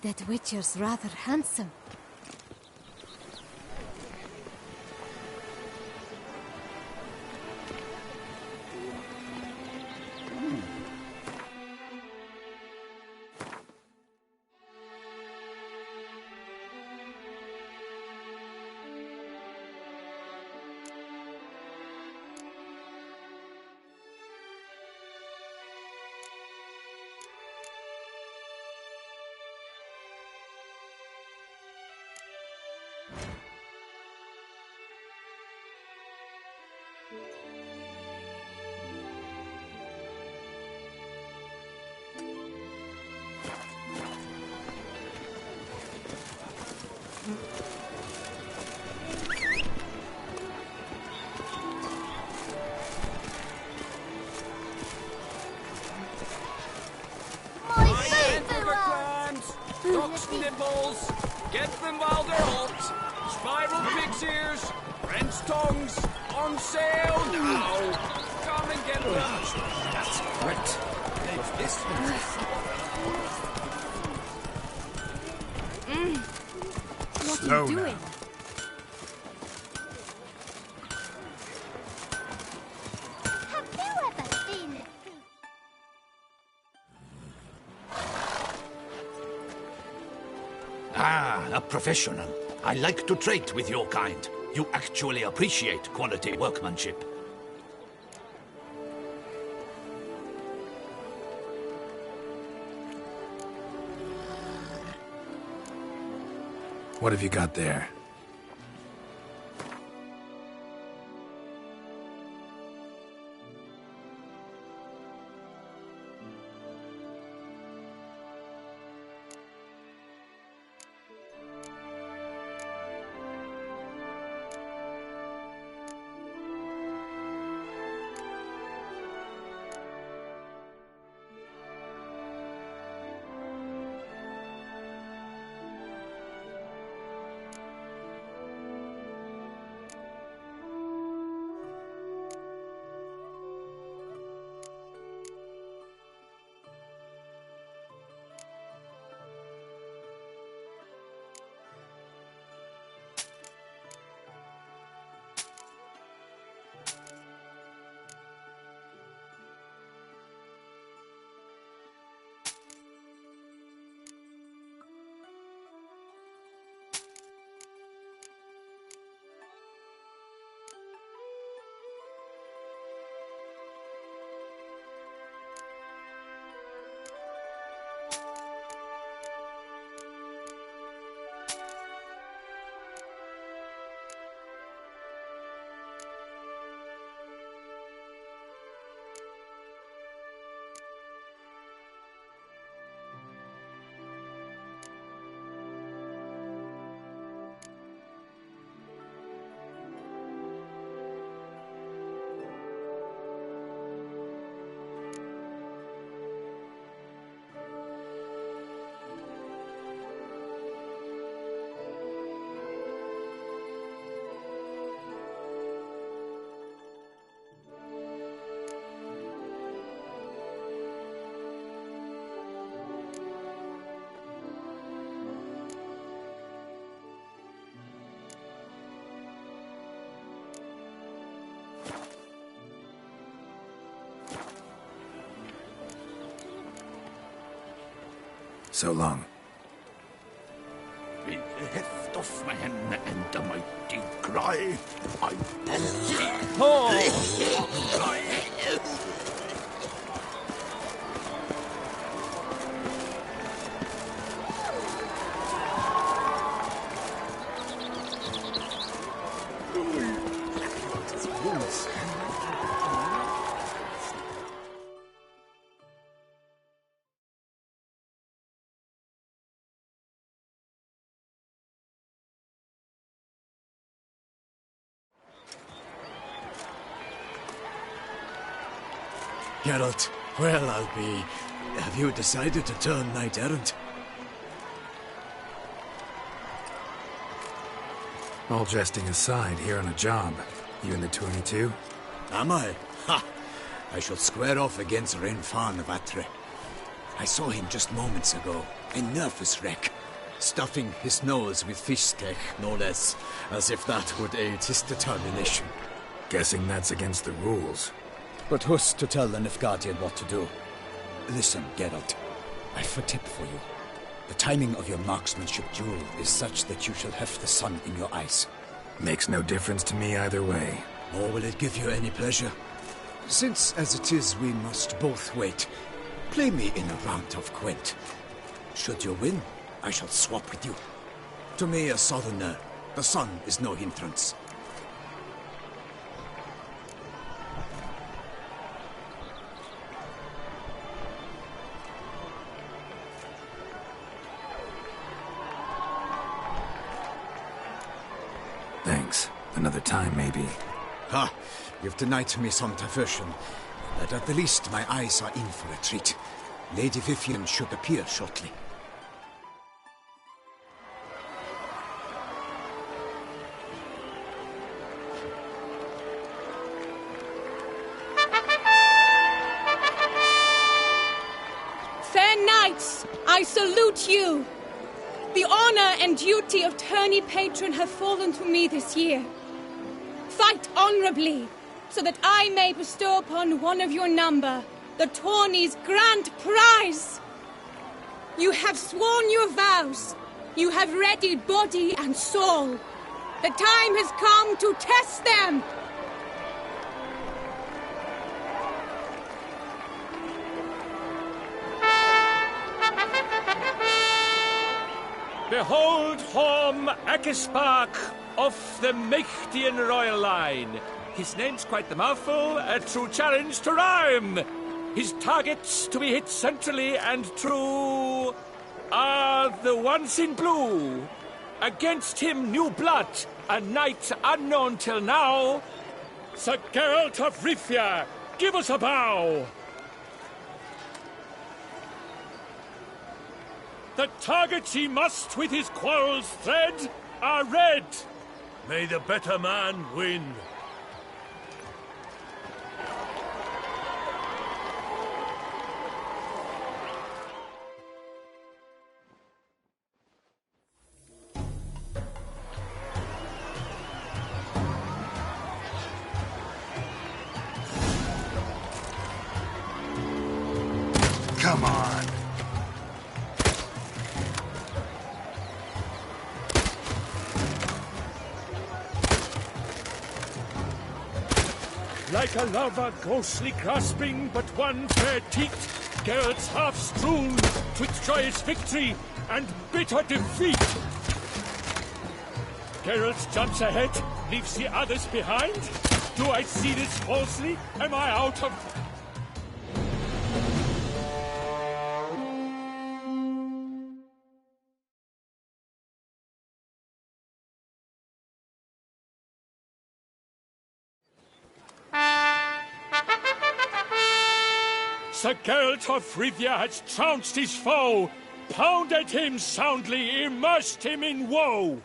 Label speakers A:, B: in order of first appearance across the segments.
A: That Witcher's rather handsome.
B: Duck's nipples, get them while they're hot. Spiral pig's ears, French tongues, on sale now. Come and get them.
C: That's great. Take this one.
A: What
C: Slow
A: are you doing?
C: now.
D: Have you ever seen it?
C: Ah, a professional. I like to trade with your kind. You actually appreciate quality workmanship.
E: What have you got there? So long.
C: With the heft of man and a mighty cry, I
F: Geralt, well, I'll be... Have you decided to turn knight-errant?
E: All jesting aside, here on a job. You in the 22?
F: Am I? Ha! I shall square off against Renfan of Atre. I saw him just moments ago. A nervous wreck. Stuffing his nose with fish steak, no less. As if that would aid his determination.
E: Guessing that's against the rules.
F: But who's to tell the Nilfgaardian what to do? Listen, Geralt. I've a tip for you. The timing of your marksmanship duel is such that you shall have the sun in your eyes.
E: Makes no difference to me either way.
F: Nor will it give you any pleasure. Since, as it is, we must both wait, play me in a round of Gwent. Should you win, I shall swap with you. To me, a southerner, the sun is no hindrance.
E: Thanks. Another time, maybe.
F: Ha! You've denied me some diversion, but at the least my eyes are in for a treat. Lady Vivian should appear shortly.
G: Fair knights, I salute you. The honor and duty of tourney patron have fallen to me this year. Fight honorably, so that I may bestow upon one of your number the tourney's grand prize. You have sworn your vows. You have readied body and soul. The time has come to test them.
B: Behold Horm Akispark of the Mechtian royal line. His name's quite the mouthful, a true challenge to rhyme. His targets to be hit centrally and true are the ones in blue. Against him new blood, a knight unknown till now. Sir Geralt of Rivia, give us a bow. The targets he must with his quarrels thread are red. May the better man win.
E: Come on.
B: Like a lover ghostly grasping but one fair teat, Geralt's half strewn twixt joyous victory and bitter defeat. Geralt jumps ahead, leaves the others behind. Do I see this falsely? Am I out of... Sir Geralt of Rivia has trounced his foe, pounded him soundly, immersed him in woe.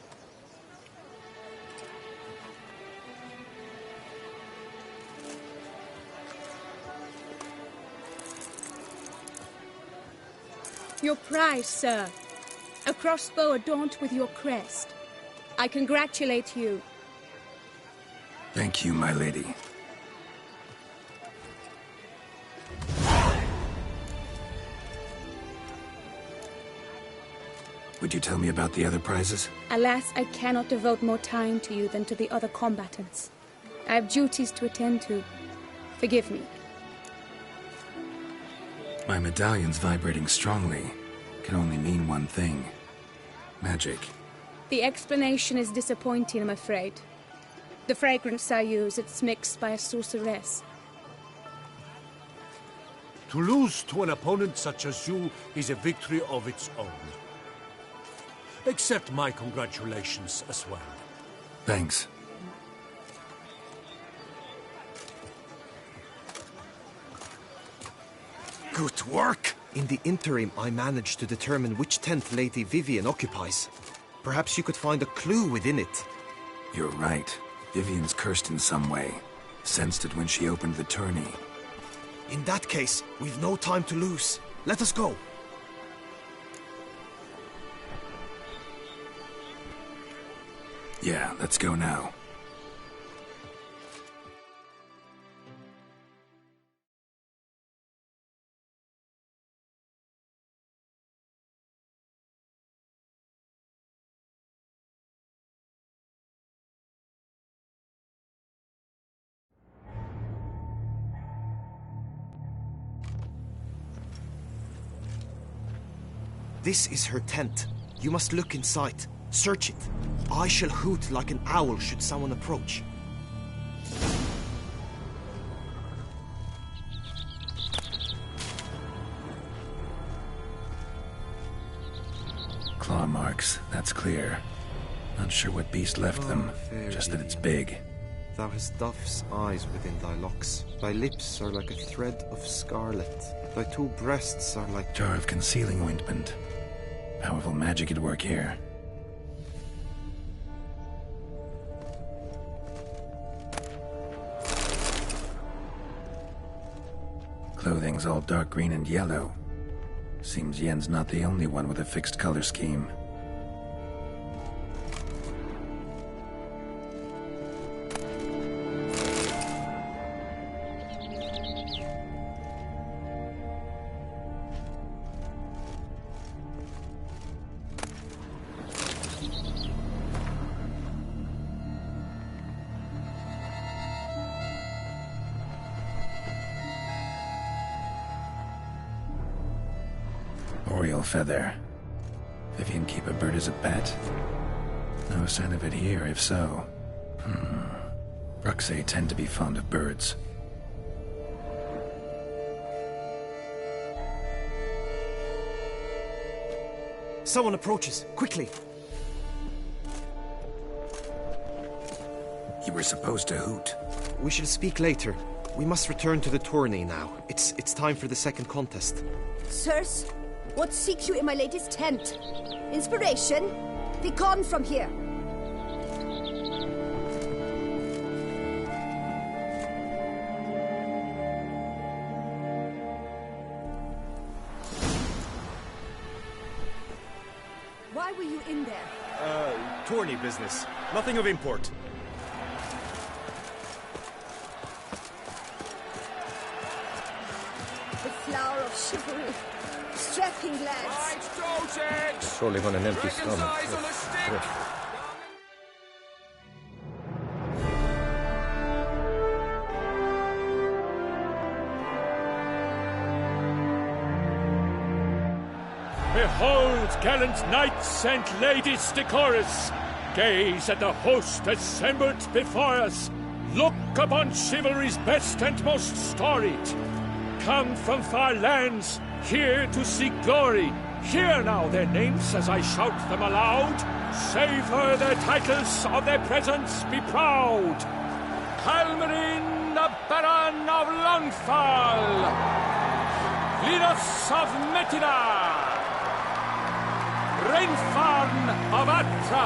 G: Your prize, sir. A crossbow adorned with your crest. I congratulate you.
E: Thank you, my lady. Would you tell me about the other prizes?
G: Alas, I cannot devote more time to you than to the other combatants. I have duties to attend to. Forgive me.
E: My medallion's vibrating strongly. Can only mean one thing. Magic.
G: The explanation is disappointing, I'm afraid. The fragrance I use, it's mixed by a sorceress.
H: To lose to an opponent such as you is a victory of its own. Accept my congratulations as well.
E: Thanks.
I: Good work! In the interim, I managed to determine which tent Lady Vivian occupies. Perhaps you could find a clue within it.
E: You're right. Vivian's cursed in some way. Sensed it when she opened the tourney.
I: In that case, we've no time to lose. Let us go.
E: Yeah, let's go now.
I: This is her tent. You must look inside. Search it. I shall hoot like an owl should someone approach.
E: Claw marks, that's clear. Not sure what beast left them,
I: fair
E: just that it's
I: Vivian.
E: big.
I: Thou hast dove's eyes within thy locks. Thy lips are like a thread of scarlet. Thy two breasts are like...
E: Jar of concealing ointment. Powerful magic at work here. Clothing's all dark green and yellow. Seems Yen's not the only one with a fixed color scheme. Oriole feather. Vivian keep a bird as a pet? No sign of it here, if so. Bruxay tend to be fond of birds.
I: Someone approaches. Quickly!
E: You were supposed to hoot.
I: We shall speak later. We must return to the tourney now. It's time for the second contest.
J: Sirs, what seeks you in my lady's tent? Inspiration? Be gone from here! Why were you in there?
K: Tourney business. Nothing of import.
J: The flower of chivalry. Strapping lads.
I: Surely on an empty stomach.
B: Behold, gallant knights and ladies decorous! Gaze at the host assembled before us! Look upon chivalry's best and most storied! Come from far lands, here to seek glory! Hear now their names as I shout them aloud! Savor their titles, of their presence be proud! Halmarin, the Baron of Longfall! Linus of Metida! Rainfarn of Atra,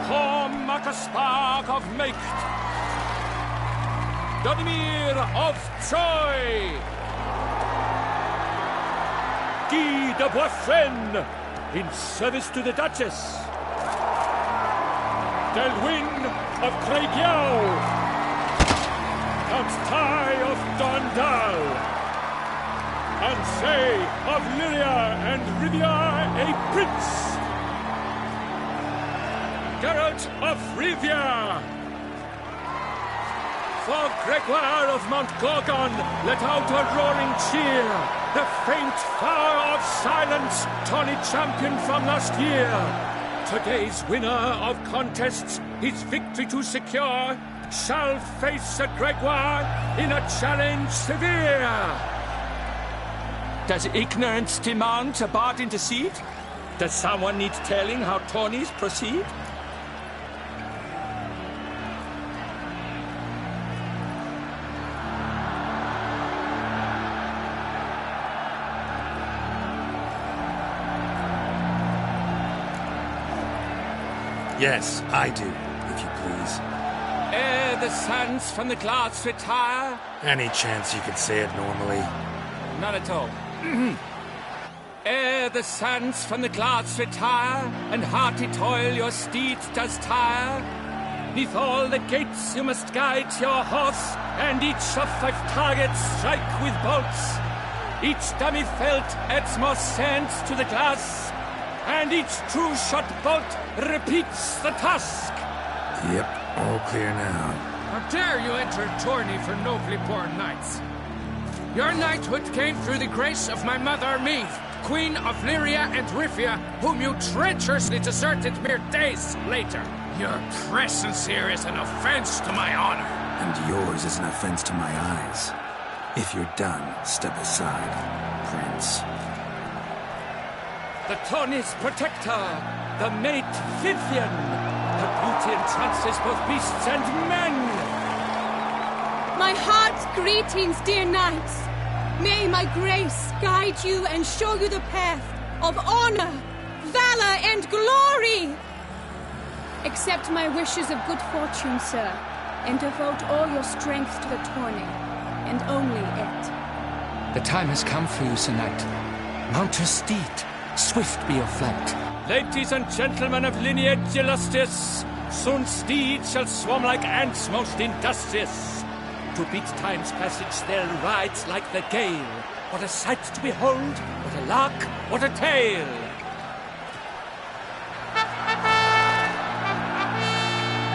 B: Htomi86 of Meicht, Donimir of Troy, Guy de Boisfren in service to the Duchess, Delwyn of Craigiau, Count Tai of Dondal, Ansay of Lyria and Rivia a prince! Geralt of Rivia! For Gregoire of Mount Gorgon, let out a roaring cheer! The faint fire of silence, tawny champion from last year! Today's winner of contests, his victory to secure, shall face a Gregoire in a challenge severe! Does ignorance demand a bard intercede? Does someone need telling how tourneys proceed?
E: Yes, I do, if you please.
B: Ere the sands from the glass retire.
E: Any chance you could say it normally?
B: None at all. Ere the sands from the glass retire, and hearty toil your steed does tire, neath all the gates you must guide your horse, and each of 5 targets strike with bolts. Each dummy felt adds more sense to the glass, and each true shot bolt repeats the task.
E: Yep, all clear now.
L: How dare you enter tourney for nobly born knights? Your knighthood came through the grace of my mother Meve, Queen of Lyria and Rifia, whom you treacherously deserted mere days later. Your presence here is an offense to my honor.
E: And yours is an offense to my eyes. If you're done, step aside, Prince.
B: The tourney's protector, the maid Vivian. Her beauty entrances both beasts and men.
G: My heart's greetings, dear knights. May my grace guide you and show you the path of honor, valor, and glory. Accept my wishes of good fortune, sir, and devote all your strength to the tourney, and only it.
B: The time has come for you, Sir Knight. Mount your steed. Swift be your flight. Ladies and gentlemen of lineage illustrious, soon steeds shall swarm like ants most industrious. To beat time's passage they'll ride like the gale. What a sight to behold, what a lark, what a tale.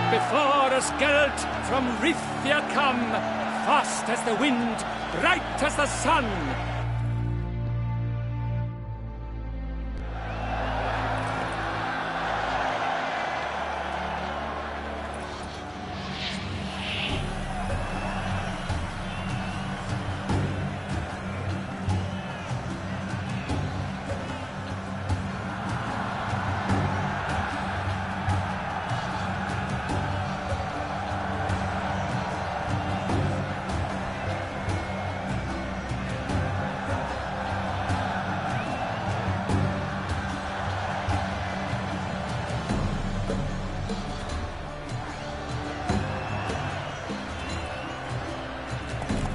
B: Before us Geralt from Rithia come, fast as the wind, bright as the sun.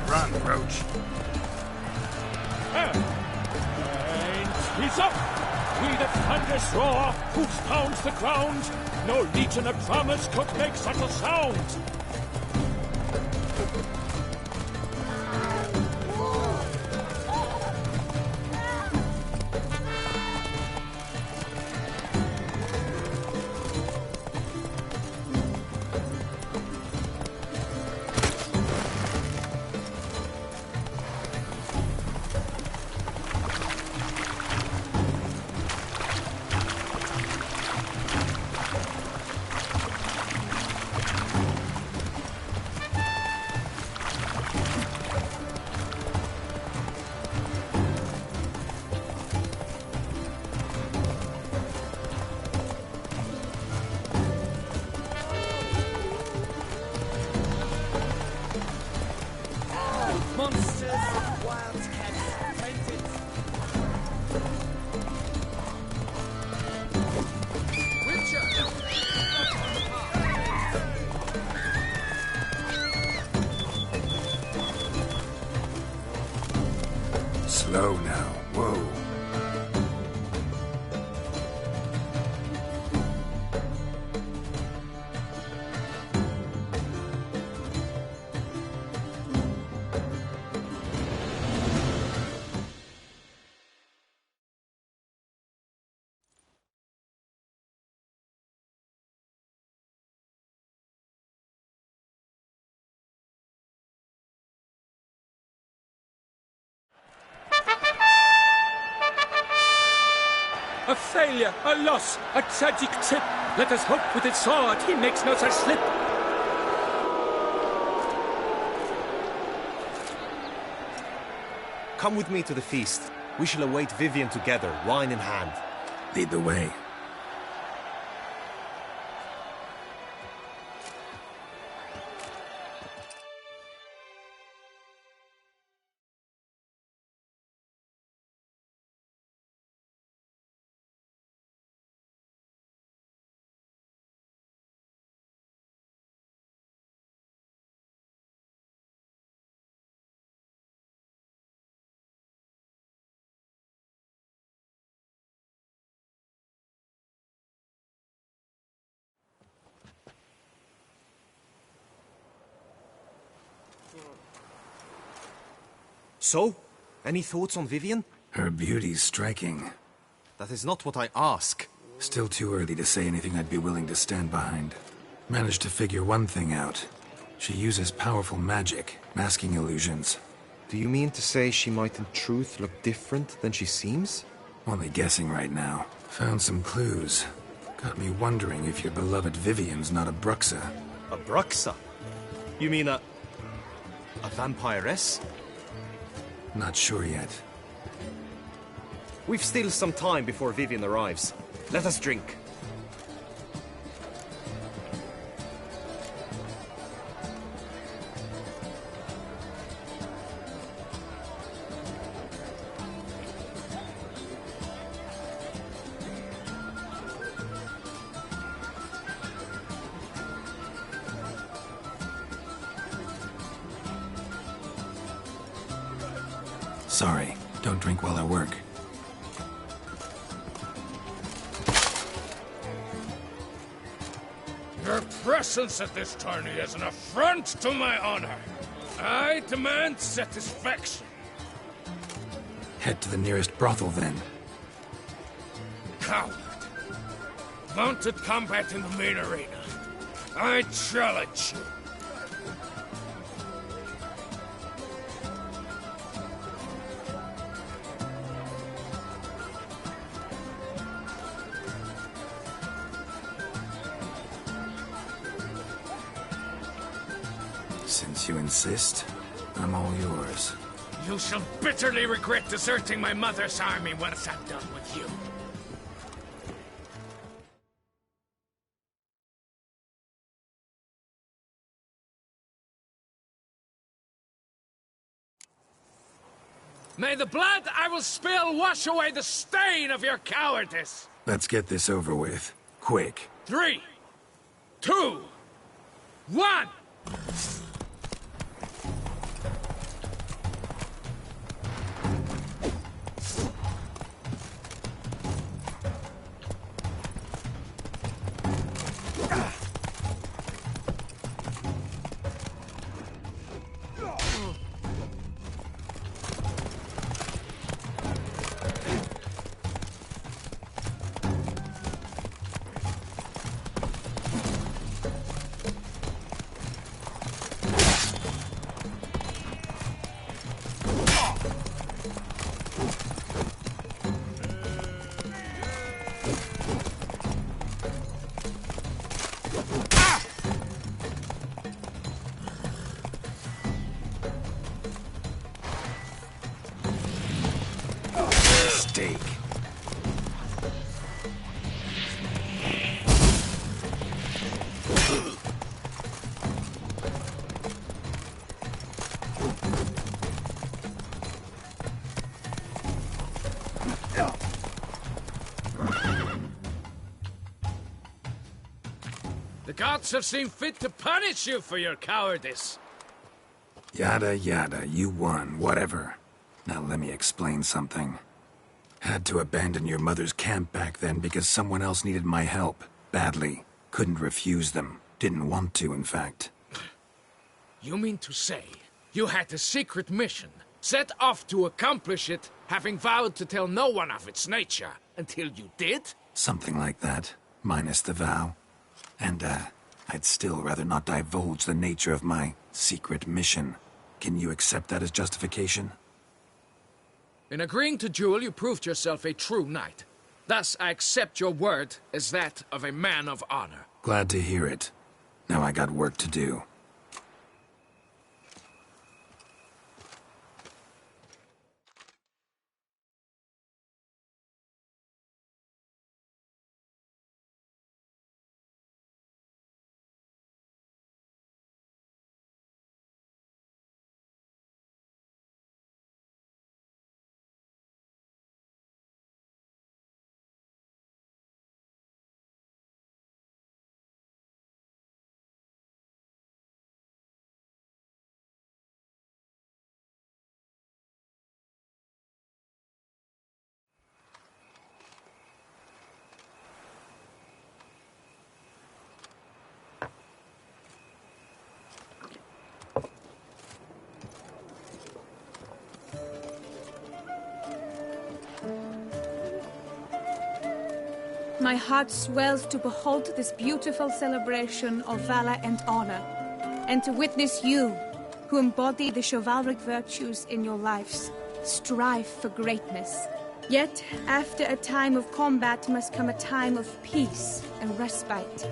E: Run, Roach.
B: And he's up! With a thunderous roar, hoof pounds the ground. No legion of drummers could make such a sound.
E: Slow now. Whoa.
B: A failure, a loss, a tragic trip. Let us hope with its sword he makes no such slip.
I: Come with me to the feast. We shall await Vivian together, wine in hand.
E: Lead the way.
I: So? Any thoughts on Vivian?
E: Her beauty's striking.
I: That is not what I ask.
E: Still too early to say anything I'd be willing to stand behind. Managed to figure one thing out. She uses powerful magic, masking illusions.
I: Do you mean to say she might in truth look different than she seems?
E: Only guessing right now. Found some clues. Got me wondering if your beloved Vivian's not a Bruxa.
I: A Bruxa? You mean a vampiress?
E: Not sure yet.
I: We've still some time before Vivian arrives. Let us drink.
E: Sorry, don't drink while I work.
L: Your presence at this tourney is an affront to my honor. I demand satisfaction.
E: Head to the nearest brothel then.
L: Coward. Mounted combat in the main arena. I challenge you.
E: Since you insist, I'm all yours.
L: You shall bitterly regret deserting my mother's army once I'm done with you. May the blood I will spill wash away the stain of your cowardice!
E: Let's get this over with. Quick.
L: 3, 2, 1!
E: Steak.
L: The gods have seen fit to punish you for your cowardice.
E: Yada yada, you won, whatever. Now let me explain something. Had to abandon your mother's camp back then because someone else needed my help, badly. Couldn't refuse them. Didn't want to, in fact.
L: You mean to say you had a secret mission, set off to accomplish it, having vowed to tell no one of its nature, until you did?
E: Something like that, minus the vow. And, I'd still rather not divulge the nature of my secret mission. Can you accept that as justification?
L: In agreeing to duel, you proved yourself a true knight. Thus, I accept your word as that of a man of honor.
E: Glad to hear it. Now I got work to do.
G: my heart swells to behold this beautiful celebration of valor and honor, and to witness you, who embody the chivalric virtues in your lives, strive for greatness. Yet, after a time of combat must come a time of peace and respite.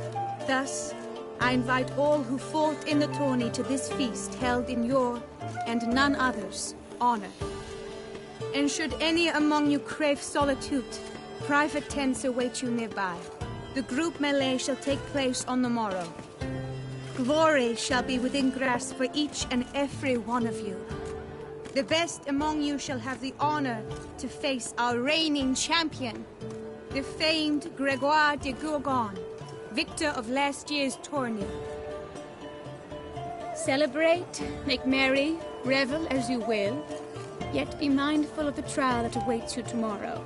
G: Thus, I invite all who fought in the tourney to this feast held in your, and none other's, honor. And should any among you crave solitude, private tents await you nearby. The group melee shall take place on the morrow. Glory shall be within grasp for each and every one of you. The best among you shall have the honor to face our reigning champion, the famed Gregoire de Gourgon, victor of last year's tourney. Celebrate, make merry, revel as you will, yet be mindful of the trial that awaits you tomorrow.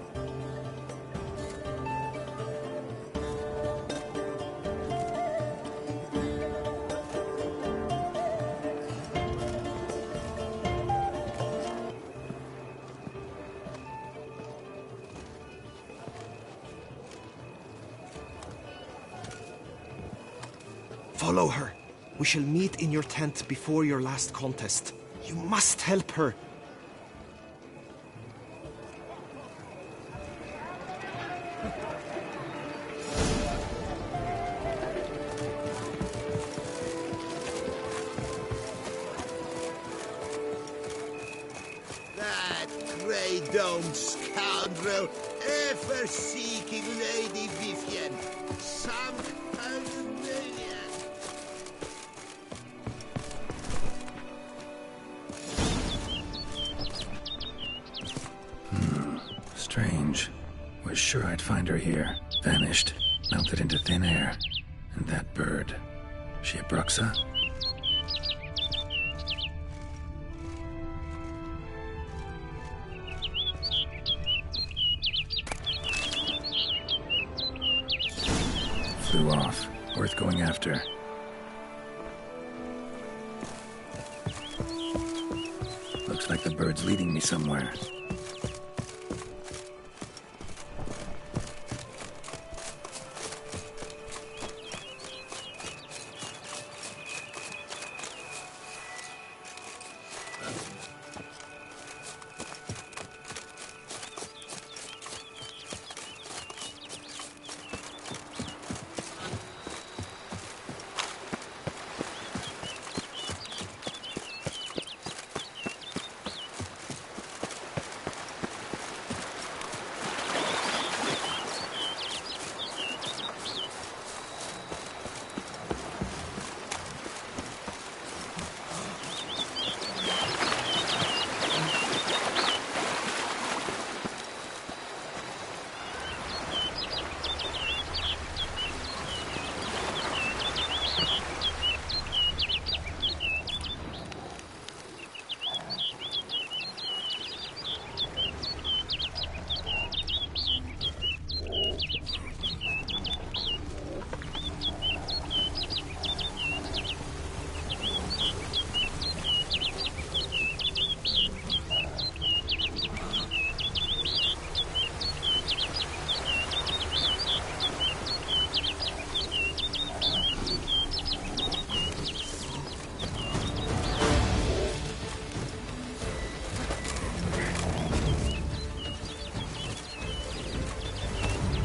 I: Follow her. We shall meet in your tent before your last contest. You must help her.
M: That grey-domed scoundrel, ever seeking Lady Vivienne, sunk her million.
E: Strange. Was sure I'd find her here. Vanished. Melted into thin air. And that bird. She a Bruxa? Flew off. Worth going after. Looks like the bird's leading me somewhere.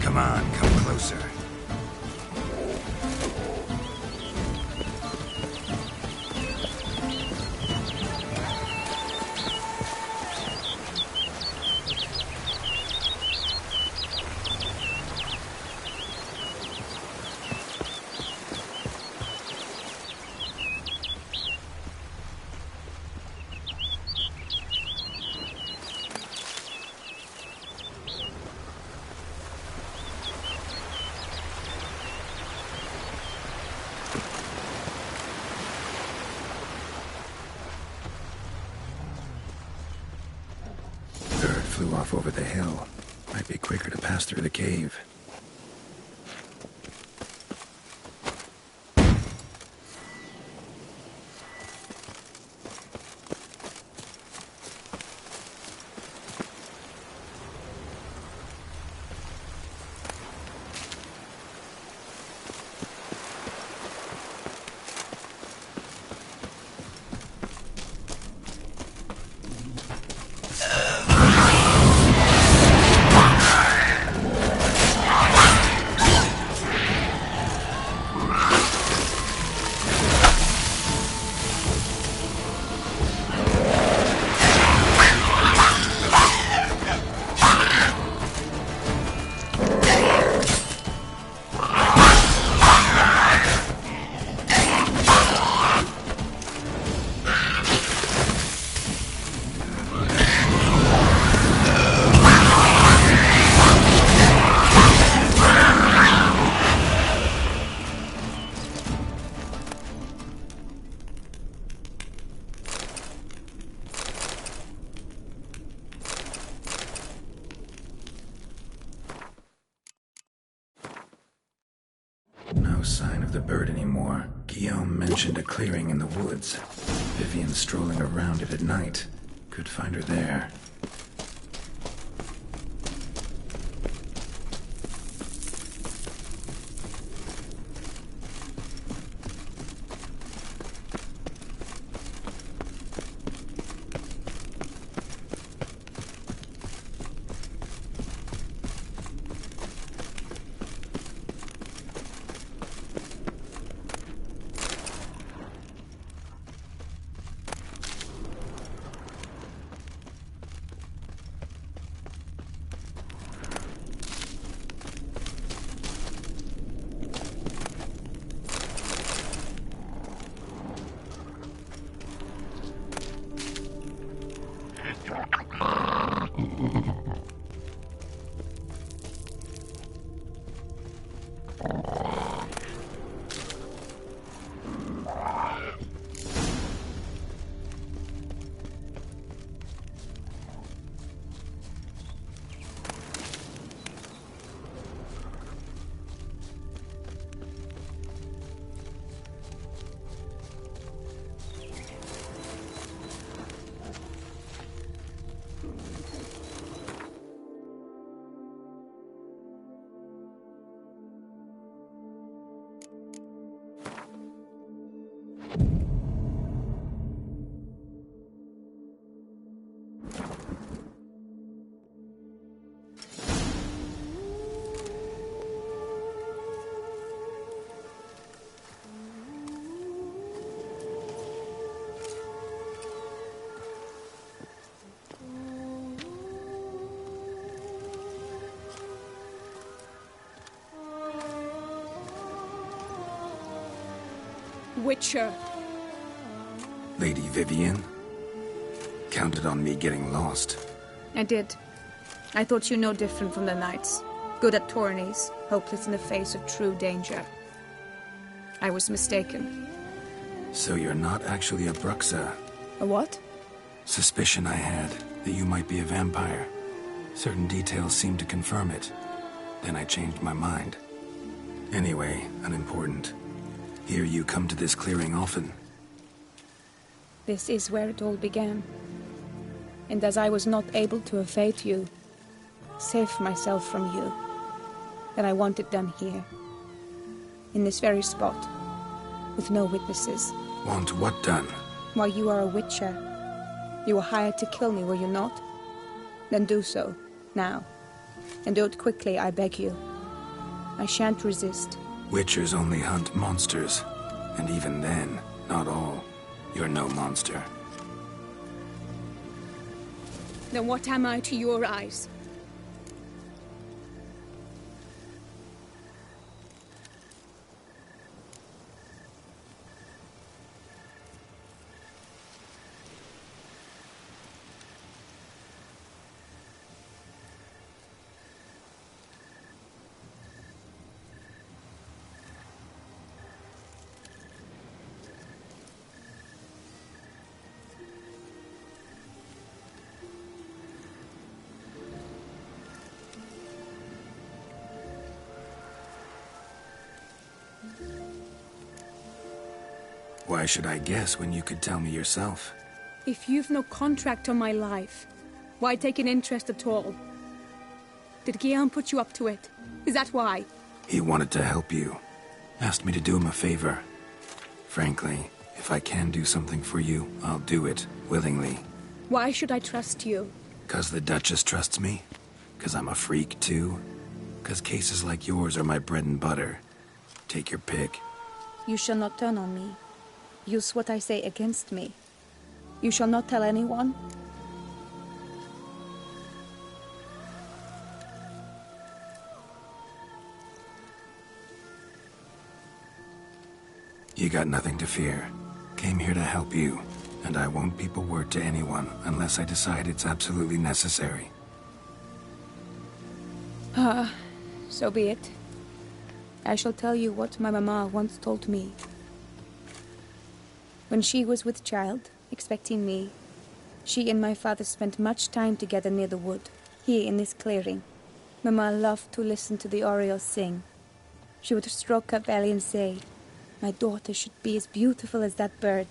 E: Come on, come closer. Flew off over the hill. Might be quicker to pass through the cave. No sign of the bird anymore. Guillaume mentioned a clearing in the woods. Vivian strolling around it at night. Could find her there.
G: Witcher.
E: Lady Vivian? Counted on me getting lost.
N: I did. I thought you no different from the knights. Good at tourneys, hopeless in the face of true danger. I was mistaken.
E: So you're not actually a Bruxa?
N: A what?
E: Suspicion I had, that you might be a vampire. Certain details seemed to confirm it. Then I changed my mind. Anyway, unimportant. Hear you come to this clearing often.
N: This is where it all began. And as I was not able to evade you, save myself from you, then I want it done here. In this very spot. With no witnesses.
E: Want what done?
N: Why, you are a witcher. You were hired to kill me, were you not? Then do so, now. And do it quickly, I beg you. I shan't resist.
E: Witchers only hunt monsters. And even then, not all. You're no monster.
G: Then what am I to your eyes?
E: Why should I guess when you could tell me yourself?
G: If you've no contract on my life, why take an interest at all? Did Guillaume put you up to it? Is that why?
E: He wanted to help you. Asked me to do him a favor. Frankly, if I can do something for you, I'll do it, willingly.
G: Why should I trust you?
E: 'Cause the Duchess trusts me? 'Cause I'm a freak, too? 'Cause cases like yours are my bread and butter. Take your pick.
N: You shall not turn on me. Use what I say against me. You shall not tell anyone?
E: You got nothing to fear. Came here to help you, and I won't peep a word to anyone unless I decide it's absolutely necessary.
N: So be it. I shall tell you what my mama once told me. When she was with child, expecting me, she and my father spent much time together near the wood, here in this clearing. Mama loved to listen to the orioles sing. She would stroke her belly and say, "My daughter should be as beautiful as that bird.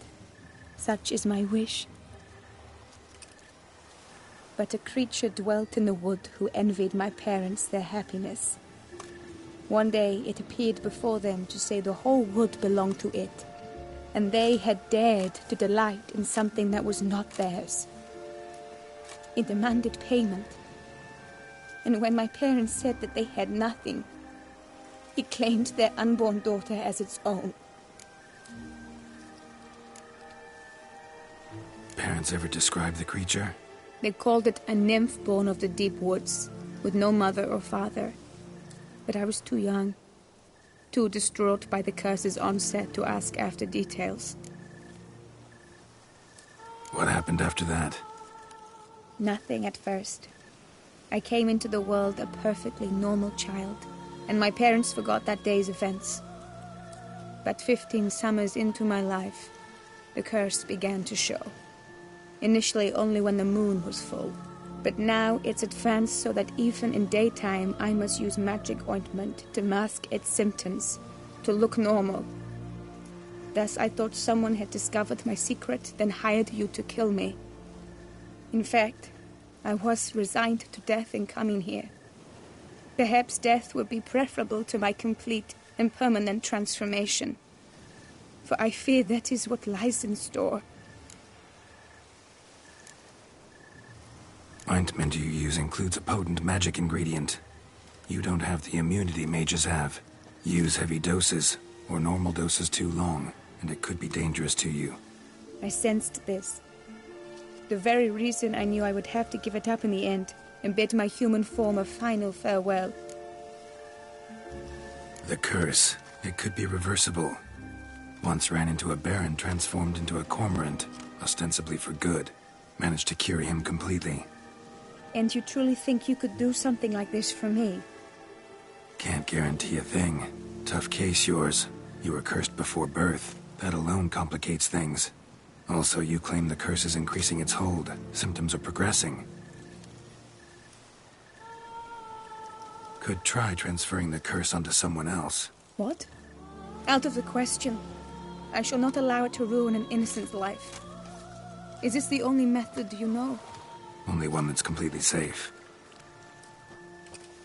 N: Such is my wish." But a creature dwelt in the wood who envied my parents their happiness. One day it appeared before them to say the whole wood belonged to it, and they had dared to delight in something that was not theirs. It demanded payment, and when my parents said that they had nothing, it claimed their unborn daughter as its own.
E: Parents ever describe the creature?
N: They called it a nymph born of the deep woods, with no mother or father. But I was too young, too distraught by the curse's onset to ask after details.
E: What happened after that?
N: Nothing at first. I came into the world a perfectly normal child, and my parents forgot that day's events. But 15 summers into my life, the curse began to show. Initially only when the moon was full, but now it's advanced so that even in daytime I must use magic ointment to mask its symptoms, to look normal. Thus I thought someone had discovered my secret, then hired you to kill me. In fact, I was resigned to death in coming here. Perhaps death would be preferable to my complete and permanent transformation, for I fear that is what lies in store.
E: Ointment you use includes a potent magic ingredient. You don't have the immunity mages have. Use heavy doses, or normal doses too long, and it could be dangerous to you.
N: I sensed this. The very reason I knew I would have to give it up in the end, and bid my human form a final farewell.
E: The curse, it could be reversible. Once ran into a baron transformed into a cormorant, ostensibly for good. Managed to cure him completely.
N: And you truly think you could do something like this for me?
E: Can't guarantee a thing. Tough case, yours. You were cursed before birth. That alone complicates things. Also, you claim the curse is increasing its hold. Symptoms are progressing. Could try transferring the curse onto someone else.
N: What? Out of the question. I shall not allow it to ruin an innocent life. Is this the only method you know?
E: Only one that's completely safe.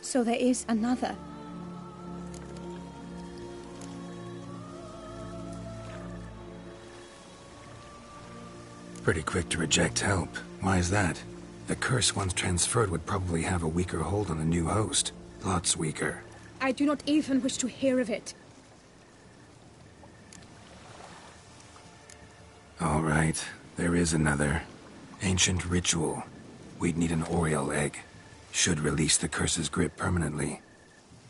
N: So there is another.
E: Pretty quick to reject help. Why is that? The curse once transferred would probably have a weaker hold on the new host. Lots weaker.
N: I do not even wish to hear of it.
E: All right, there is another. Ancient ritual. We'd need an Oriole egg. Should release the curse's grip permanently.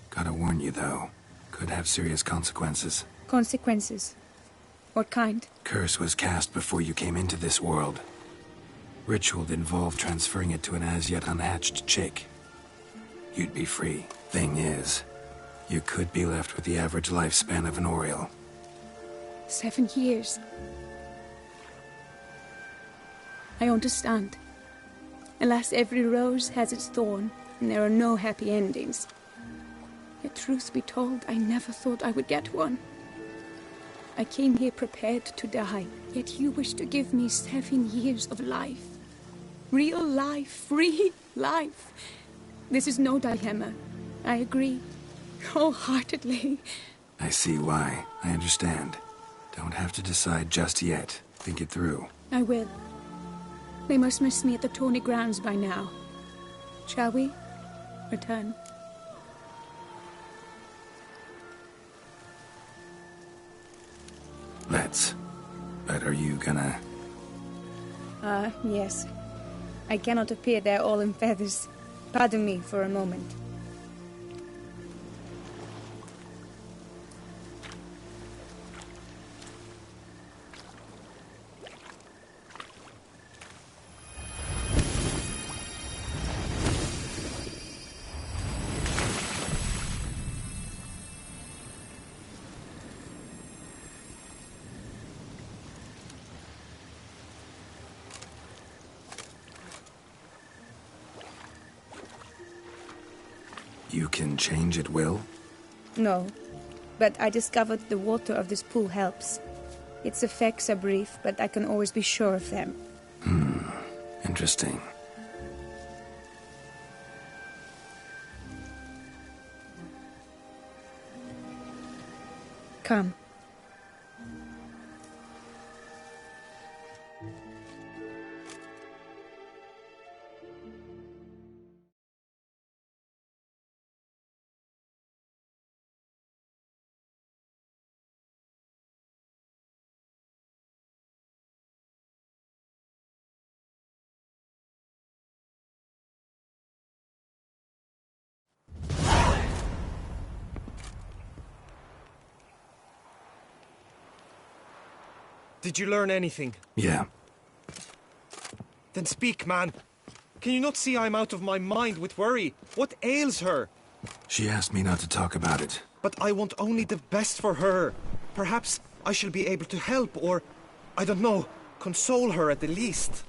E: Gotta warn you, though. Could have serious consequences.
N: Consequences? What kind?
E: Curse was cast before you came into this world. Ritual'd involve transferring it to an as-yet unhatched chick. You'd be free. Thing is, you could be left with the average lifespan of an Oriole.
N: 7 years. I understand. Alas, every rose has its thorn, and there are no happy endings. Yet, truth be told, I never thought I would get one. I came here prepared to die, yet you wish to give me 7 years of life. Real life, free life. This is no dilemma. I agree, wholeheartedly.
E: I see why. I understand. Don't have to decide just yet. Think it through.
N: I will. They must miss me at the tourney grounds by now. Shall we return?
E: Let's. But are you gonna...
N: Yes. I cannot appear there all in feathers. Pardon me for a moment.
E: You can change at will?
N: No. but I discovered the water of this pool helps. Its effects are brief, but I can always be sure of them.
E: Interesting.
N: Come.
I: Did you learn anything?
E: Yeah.
I: Then speak, man. Can you not see I'm out of my mind with worry? What ails her?
E: She asked me not to talk about it.
I: But I want only the best for her. Perhaps I shall be able to help, or, I don't know, console her at the least.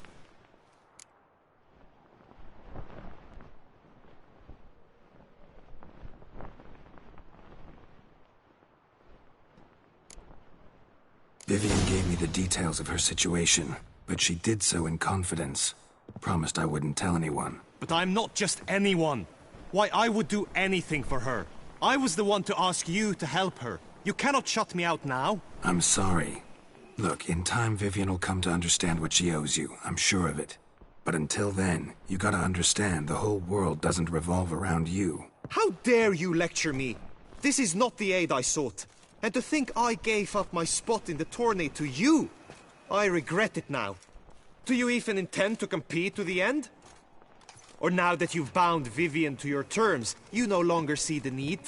E: Vivian gave me the details of her situation, but she did so in confidence. Promised I wouldn't tell anyone.
K: But I'm not just anyone. Why, I would do anything for her. I was the one to ask you to help her. You cannot shut me out now.
E: I'm sorry. Look, in time Vivian will come to understand what she owes you. I'm sure of it. But until then, you gotta understand the whole world doesn't revolve around you.
I: How dare you lecture me? This is not the aid I sought. And to think I gave up my spot in the tourney to you! I regret it now. Do you even intend to compete to the end? Or now that you've bound Vivian to your terms, you no longer see the need?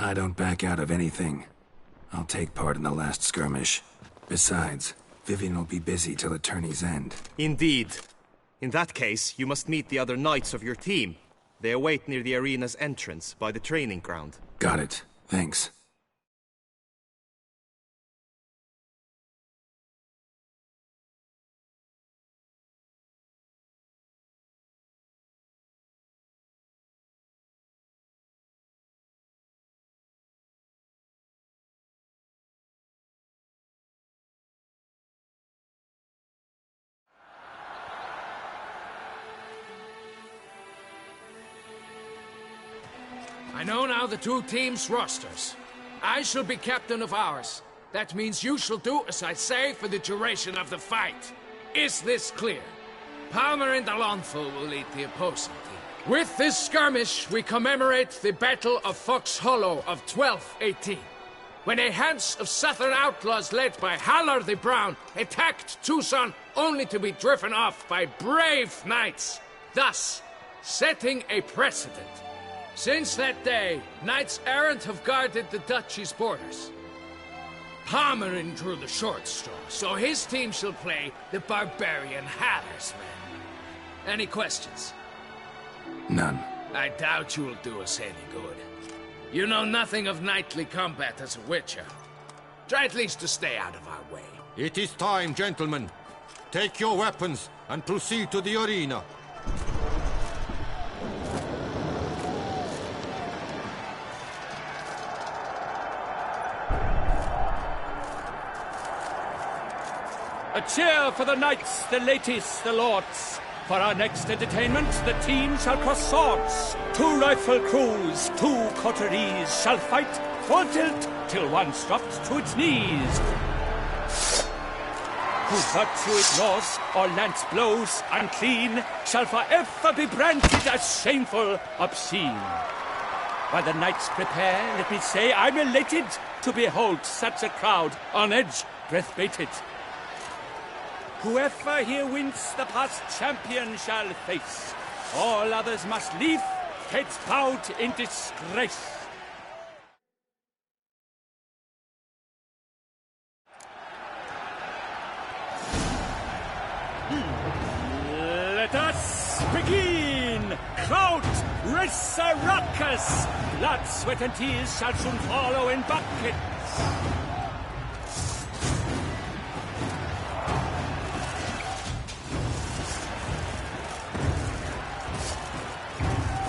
E: I don't back out of anything. I'll take part in the last skirmish. Besides, Vivian will be busy till the tourney's end.
I: Indeed. In that case, you must meet the other knights of your team. They await near the arena's entrance, by the training ground.
E: Got it. Thanks.
L: I know now the two teams' rosters. I shall be captain of ours. That means you shall do as I say for the duration of the fight. Is this clear? Palmer and Alonso will lead the opposing team. With this skirmish, we commemorate the Battle of Fox Hollow of 1218, when a Hans of Southern outlaws led by Halar the Brown attacked Tucson only to be driven off by brave knights, thus setting a precedent. Since that day, knights errant have guarded the duchy's borders. Palmerin drew the short straw, so his team shall play the barbarian Haller's men. Any questions?
E: None.
L: I doubt you will do us any good. You know nothing of knightly combat as a witcher. Try at least to stay out of our way.
H: It is time, gentlemen. Take your weapons and proceed to the arena.
B: A cheer for the knights, the ladies, the lords. For our next entertainment, the team shall cross swords. 2 rifle crews, 2 coteries shall fight full tilt till one's dropped to its knees. Who virtue ignores or lance blows unclean shall forever be branded as shameful, obscene. While the knights prepare, let me say I'm elated to behold such a crowd on edge, breath-baited. Whoever here wins the past champion shall face. All others must leave, heads bowed in disgrace. kraut, resurrucus. Blood, sweat, and tears shall soon follow in buckets.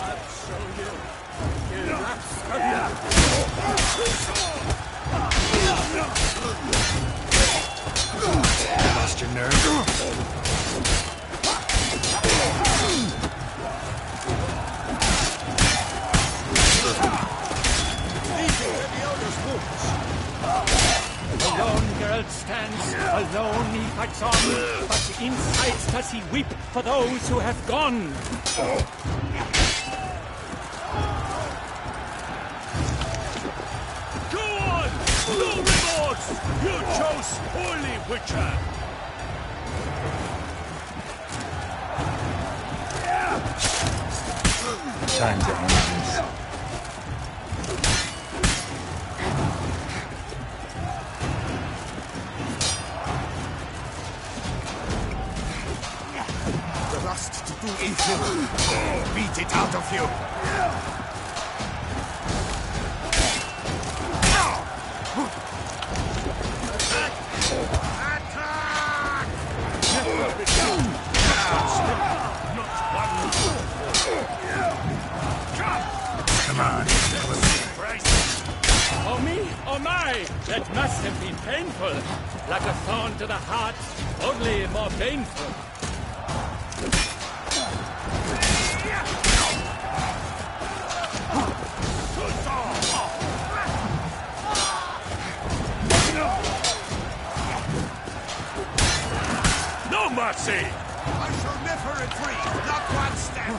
B: I'll show you.
E: Lost your nerve?
B: Alone Geralt stands, alone he fights on, but inside does he weep for those who have gone. Go on! No remorse! You chose poorly, Witcher!
E: Time to end this.
M: The lust to do evil. Beat it out of you.
E: Come on.
B: Oh me, oh my! That must have been painful. Like a thorn to the heart, only more painful. No mercy!
M: I shall never retreat, not one step.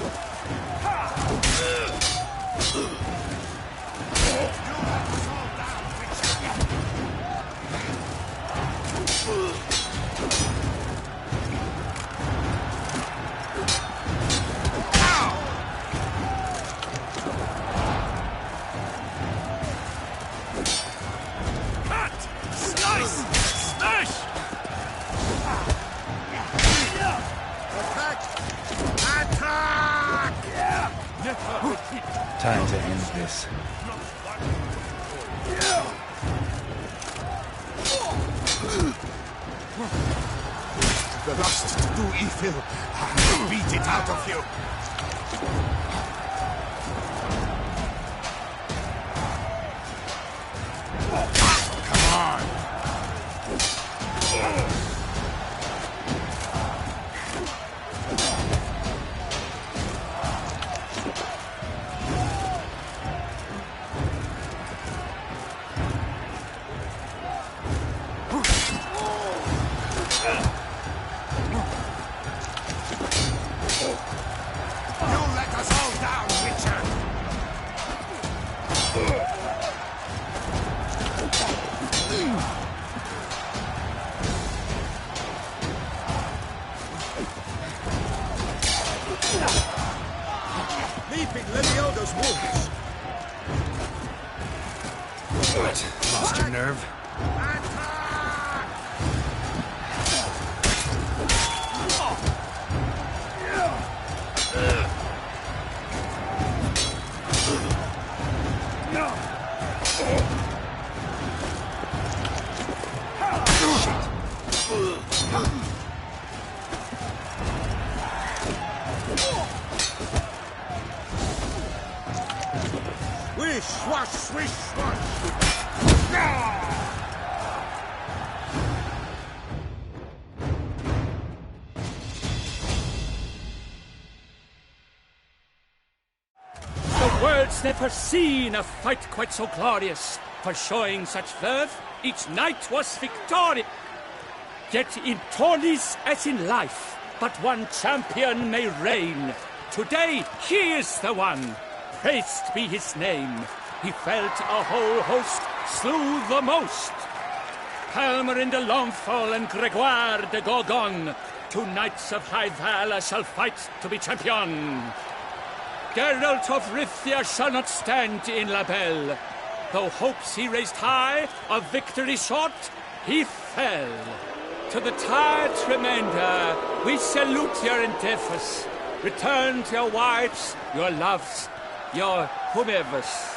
B: Cut! Slice! Smash!
M: Attack!
E: Time to end this.
M: The lust to do evil. Beat it out of you.
E: Come on.
M: You let us all down, Witcher. Leaping Levioda's wounds.
E: What? Lost your nerve?
M: Wish, wash, swish, wash.
B: The world's never seen a fight quite so glorious. For showing such verve, each knight was victorious. Yet in tourneys as in life, but one champion may reign. Today, he is the one. Praised be his name. He felt a whole host, slew the most. Palmer de Longfall and Gregoire de Gorgon, two knights of high valor shall fight to be champion. Geralt of Rivia shall not stand in La Belle. Though hopes he raised high, of victory short, he fell. To the tired remainder, we salute your endeavors. Return to your wives, your loves, your whomevers.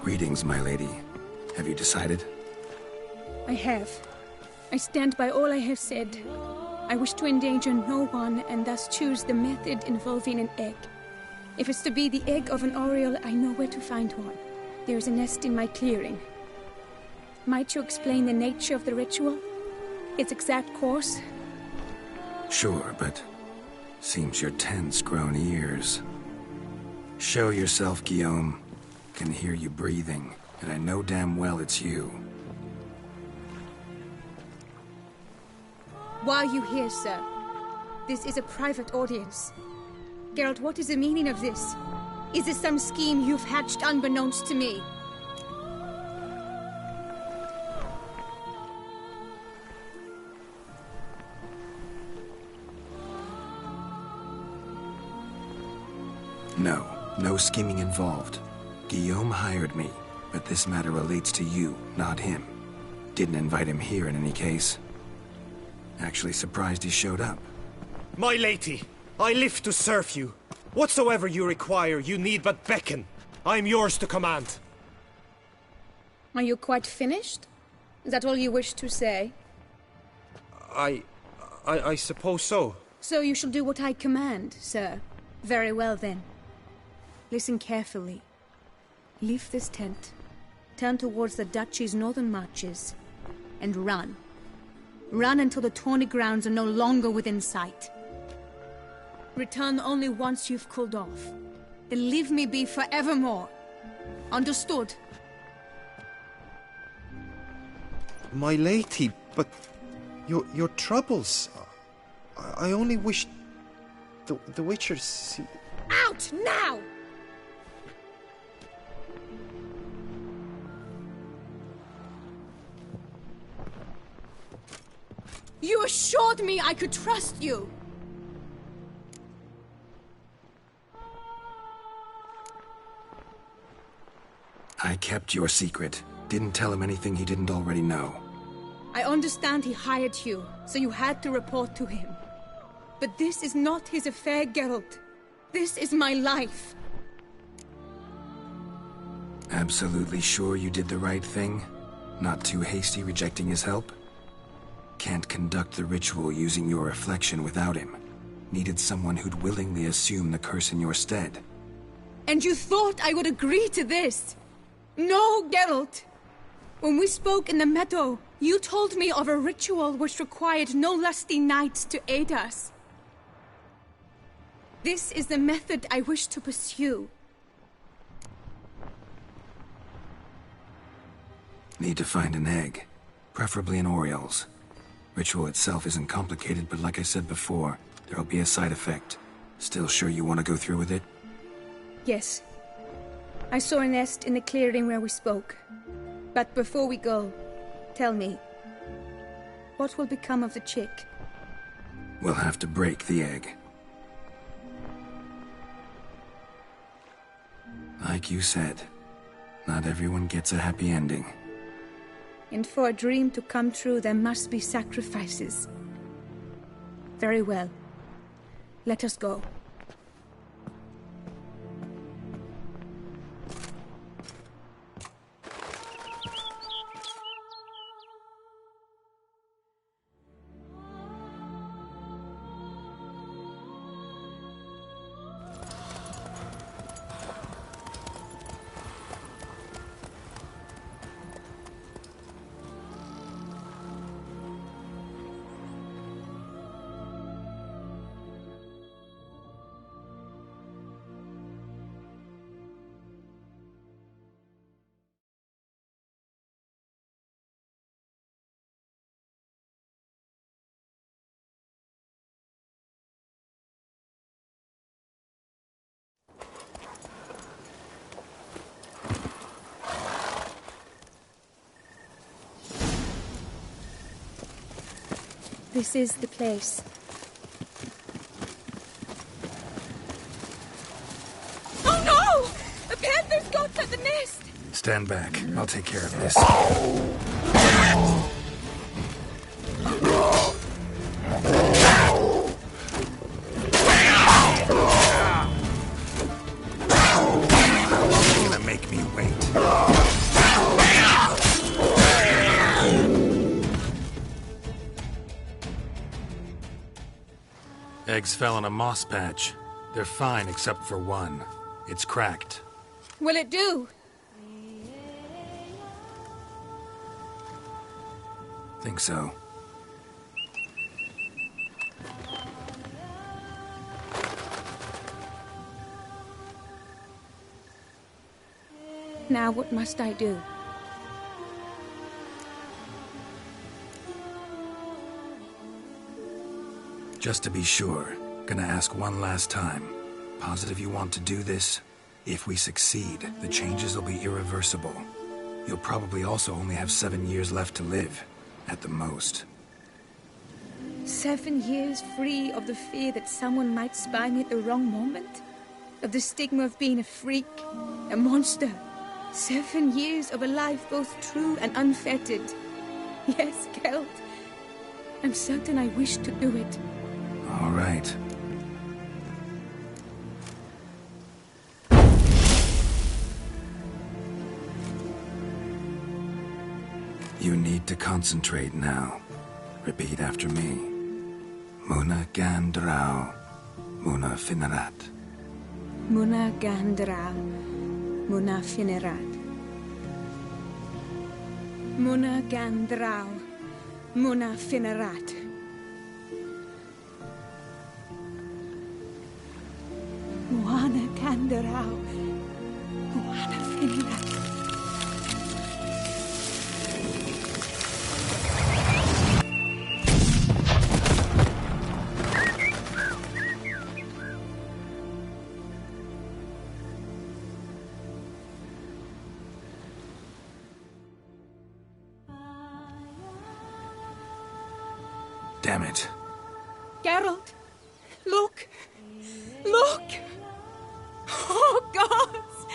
E: Greetings, my lady. Have you decided?
N: I have. I stand by all I have said. I wish to endanger no one and thus choose the method involving an egg. If it's to be the egg of an oriole, I know where to find one. There is a nest in my clearing. Might you explain the nature of the ritual? Its exact course?
E: Sure, but seems you're tense, grown ears. Show yourself, Guillaume. Can hear you breathing, and I know damn well it's you.
N: Why are you here, sir? This is a private audience. Geralt, what is the meaning of this? Is this some scheme you've hatched unbeknownst to me?
E: No scheming involved. Guillaume hired me, but this matter relates to you, not him. Didn't invite him here in any case. Actually surprised he showed up.
I: My lady, I live to serve you. Whatsoever you require, you need but beckon. I am yours to command.
N: Are you quite finished? Is that all you wish to say?
I: I suppose so.
N: So you shall do what I command, sir. Very well, then. Listen carefully. Leave this tent, turn towards the duchy's northern marches, and run. Run until the tawny grounds are no longer within sight. Return only once you've cooled off. Then leave me be forevermore. Understood?
I: My lady, but your troubles. I only wish the Witchers.
N: Out now! You assured me I could trust you!
E: I kept your secret. Didn't tell him anything he didn't already know.
N: I understand he hired you, so you had to report to him. But this is not his affair, Geralt. This is my life.
E: Absolutely sure you did the right thing? Not too hasty rejecting his help? Can't conduct the ritual using your reflection without him. Needed someone who'd willingly assume the curse in your stead.
N: And you thought I would agree to this? No, Geralt! When we spoke in the meadow, you told me of a ritual which required no lusty knights to aid us. This is the method I wish to pursue.
E: Need to find an egg. Preferably an oriole's. Ritual itself isn't complicated, but like I said before, there'll be a side effect. Still sure you want to go through with it?
N: Yes. I saw a nest in the clearing where we spoke. But before we go, tell me, what will become of the chick?
E: We'll have to break the egg. Like you said, not everyone gets a happy ending.
N: And for a dream to come true, there must be sacrifices. Very well. Let us go. This is the place. Oh no! A panther's got at the nest!
E: Stand back. I'll take care of this. You're gonna make me wait. Eggs fell in a moss patch. They're fine except for one. It's cracked.
N: Will it do?
E: Think so.
N: Now what must I do?
E: Just to be sure, gonna ask one last time. Positive you want to do this? If we succeed, the changes will be irreversible. You'll probably also only have 7 years left to live, at the most.
N: 7 years free of the fear that someone might spy me at the wrong moment? Of the stigma of being a freak, a monster? 7 years of a life both true and unfettered. Yes, Kelt. I'm certain I wish to do it.
E: All right. You need to concentrate now. Repeat after me. Muna Gandrau, Muna Finerat.
N: Muna Gandrau, Muna Finerat. Muna Gandrau, Muna Finerat. Muana Gandrau, Muana Finerat.
E: Damn it.
N: Geralt, look! Look! Oh, gods!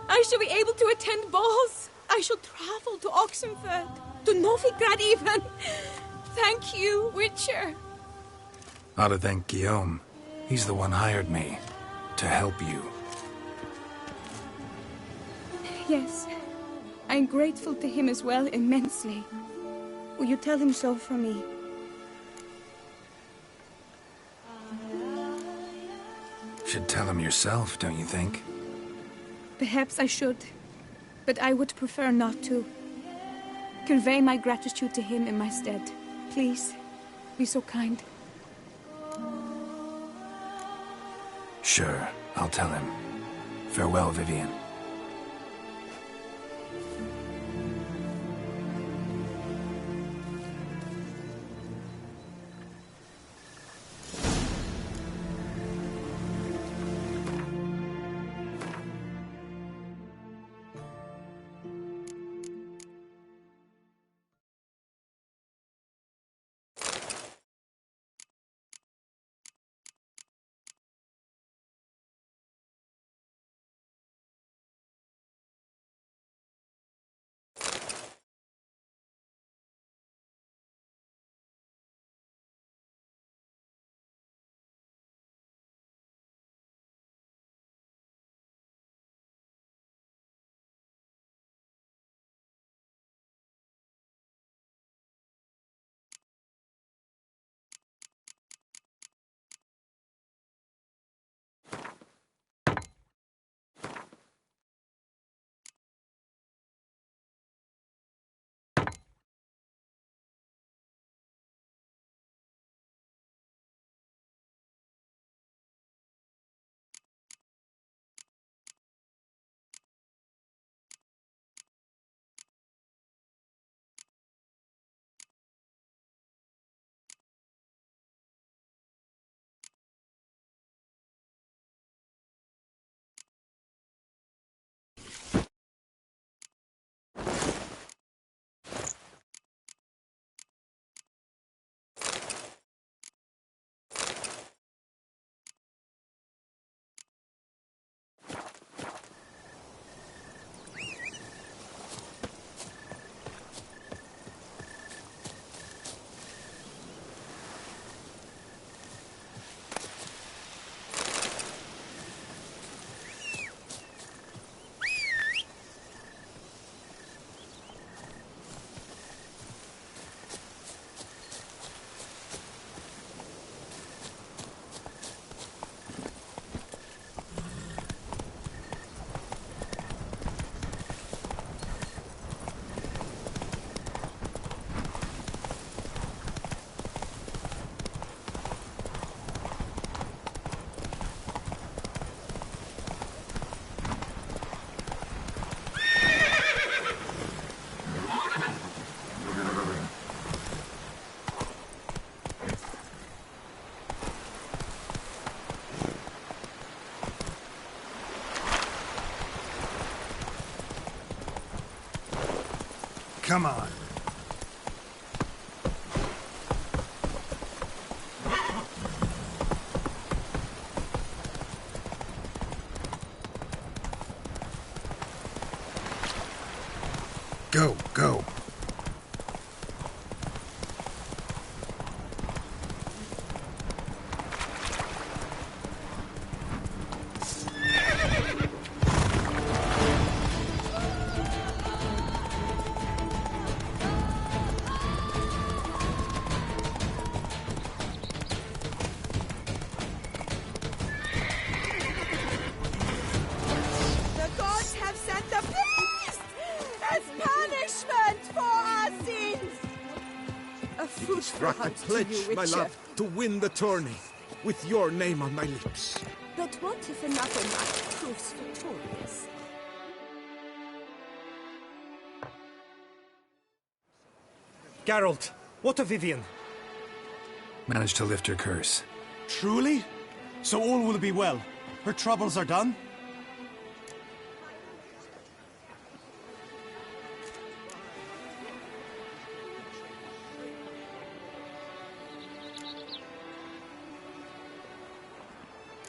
N: I shall be able to attend balls. I shall travel to Oxenfurt, to Novigrad even. Thank you, Witcher.
E: Ought to thank Guillaume. He's the one hired me. To help you.
N: Yes, I'm grateful to him as well, immensely. Will you tell him so for me?
E: Should tell him yourself, don't you think?
N: Perhaps I should, but I would prefer not to. Convey my gratitude to him in my stead. Please, be so kind.
E: Sure, I'll tell him. Farewell, Vivian. Come on. Go, go.
J: The gods have sent the beast as punishment for our sins! A fruitful
F: Struck a
J: hunt to
F: pledge,
J: you,
F: my
J: Witcher.
F: love, to win the tourney, with your name on my lips.
J: But what if another knight proves victorious?
I: Geralt, what of Vivian?
E: Managed to lift her curse.
K: Truly? So all will be well. Her troubles are done?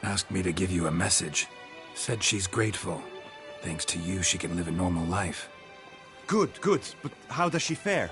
E: Asked me to give you a message. Said she's grateful. Thanks to you, she can live a normal life.
K: Good, good. But how does she fare?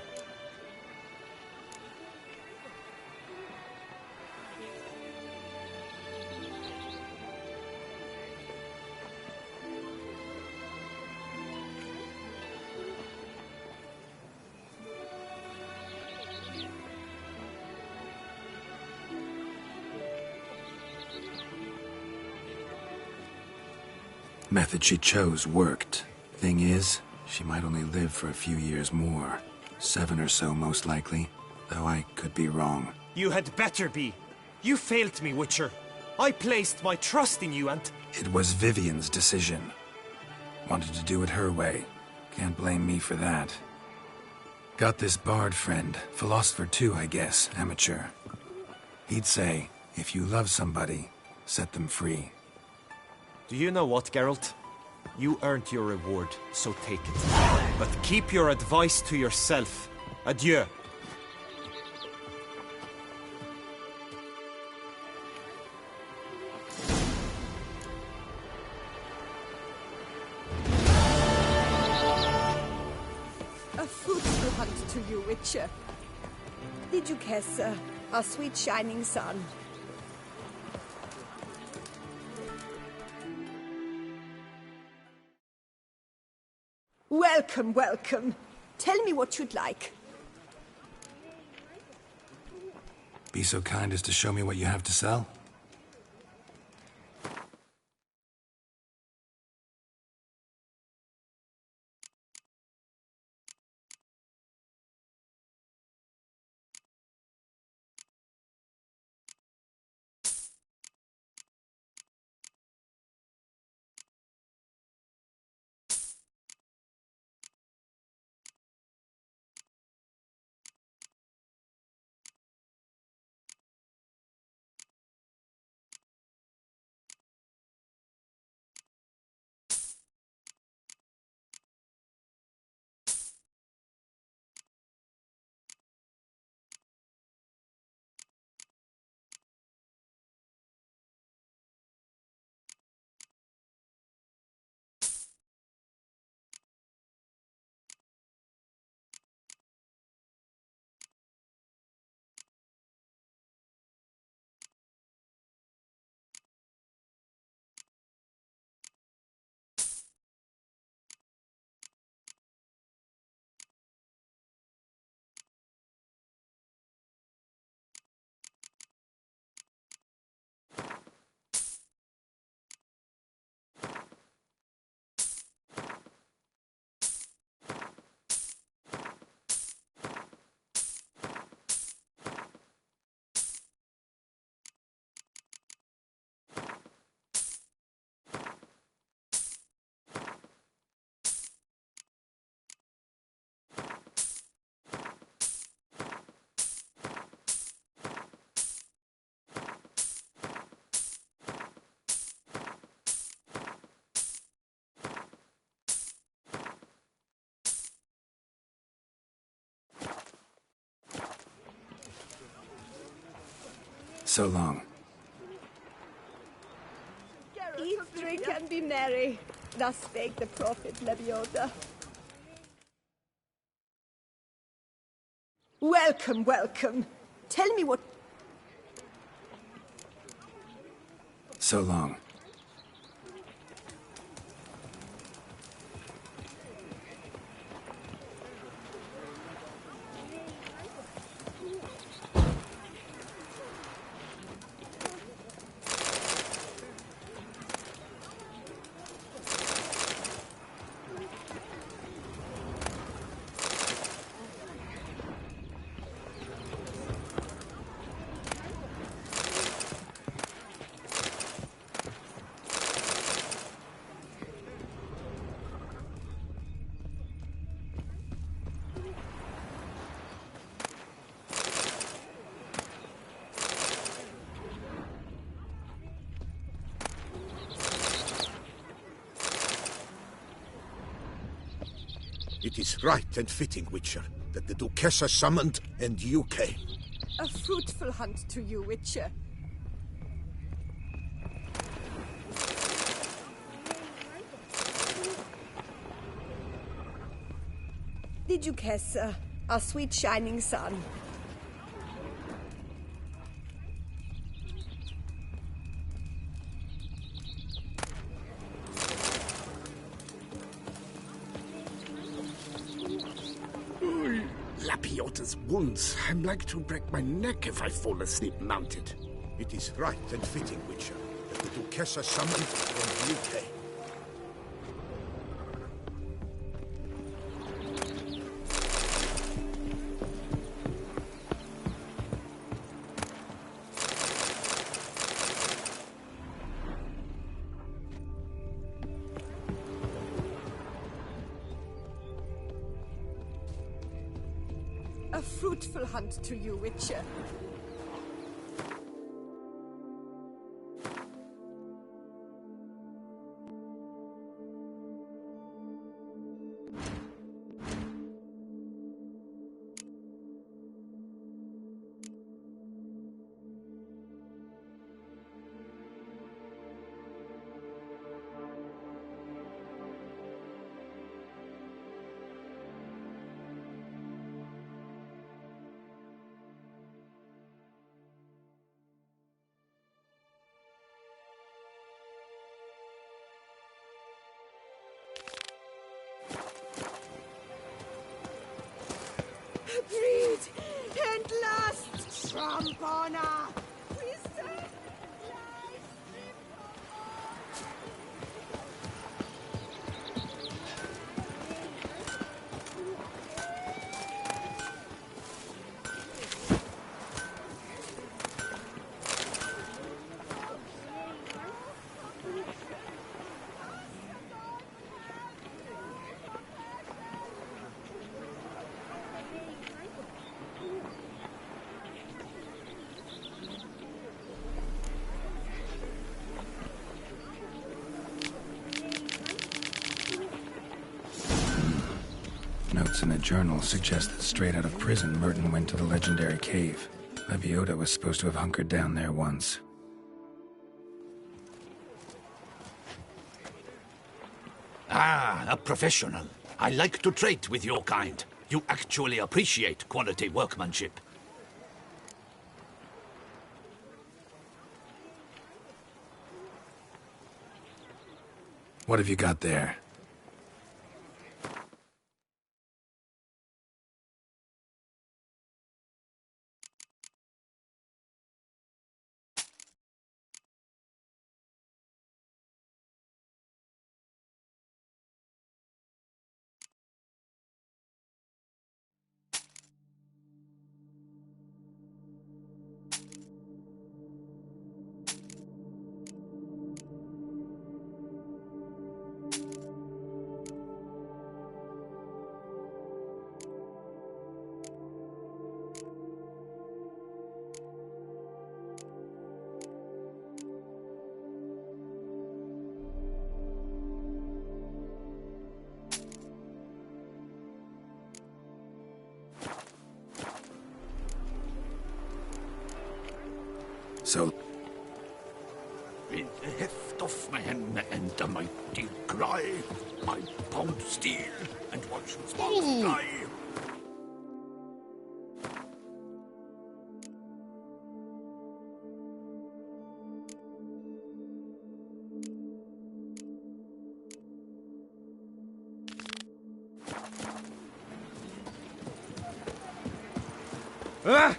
E: Method she chose worked. Thing is, she might only live for a few years more. 7 or so, most likely. Though I could be wrong.
I: You had better be. You failed me, Witcher. I placed my trust in you and...
E: It was Vivian's decision. Wanted to do it her way. Can't blame me for that. Got this bard friend. Philosopher too, I guess. Amateur. He'd say, if you love somebody, set them free.
I: Do you know what, Geralt? You earned your reward, so take it. But keep your advice to yourself. Adieu.
J: A fruitful hunt to you, Witcher. Did you kiss our sweet shining sun? Welcome, welcome. Tell me what you'd like.
E: Be so kind as to show me what you have to sell? So long.
J: Eat, drink, and be merry. Thus spake the prophet Lebioda. Welcome, welcome. Tell me what...
E: So long.
M: It is right and fitting, Witcher, that the Duchessa summoned and you came.
J: A fruitful hunt to you, Witcher. The Duchessa, our sweet shining sun.
M: Lapiota's wounds. I'm like to break my neck if I fall asleep mounted. It is right and fitting, Witcher, that the Duchessa summoned and you came.
J: A fruitful hunt to you, Witcher. Breed and lust, Trampona! Wisdom,
E: Notes in a journal suggest that straight out of prison, Merton went to the legendary cave. Lebioda was supposed to have hunkered down there once.
C: Ah, a professional. I like to trade with your kind. You actually appreciate quality workmanship.
E: What have you got there? So,
C: In the heft of man and a mighty cry, I pound steel and watch sparks fly.
K: Ah!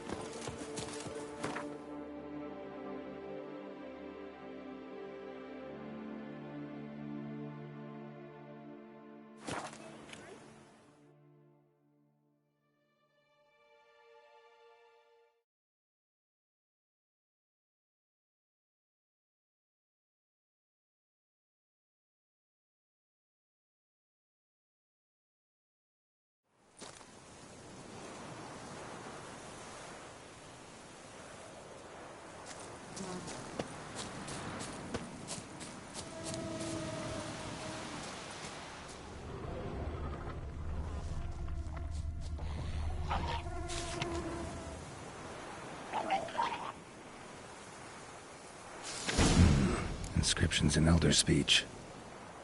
E: Inscriptions in Elder speech.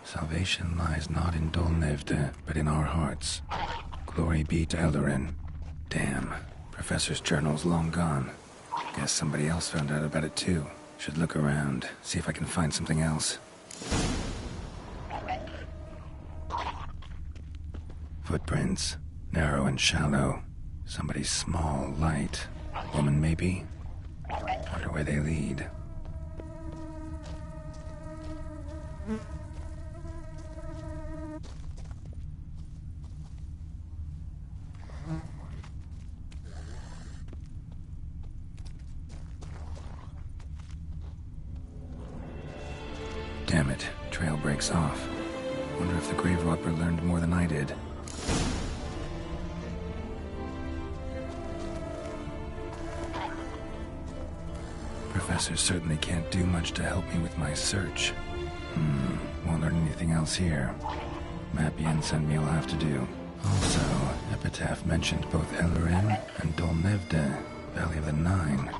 E: Salvation lies not in Dolnevde, but in our hearts. Glory be to Eldarin. Damn. Professor's journal's long gone. Guess somebody else found out about it too. Should look around, see if I can find something else. Footprints. Narrow and shallow. Somebody's small, light. Woman, maybe? Wonder where they lead. Damn it, trail breaks off. Wonder if the grave robber learned more than I did. Professor certainly can't do much to help me with my search. Won't learn anything else here. Mappy and send me will have to do. Also, Epitaph mentioned both Eldarin and Dolnevde, Valley of the Nine.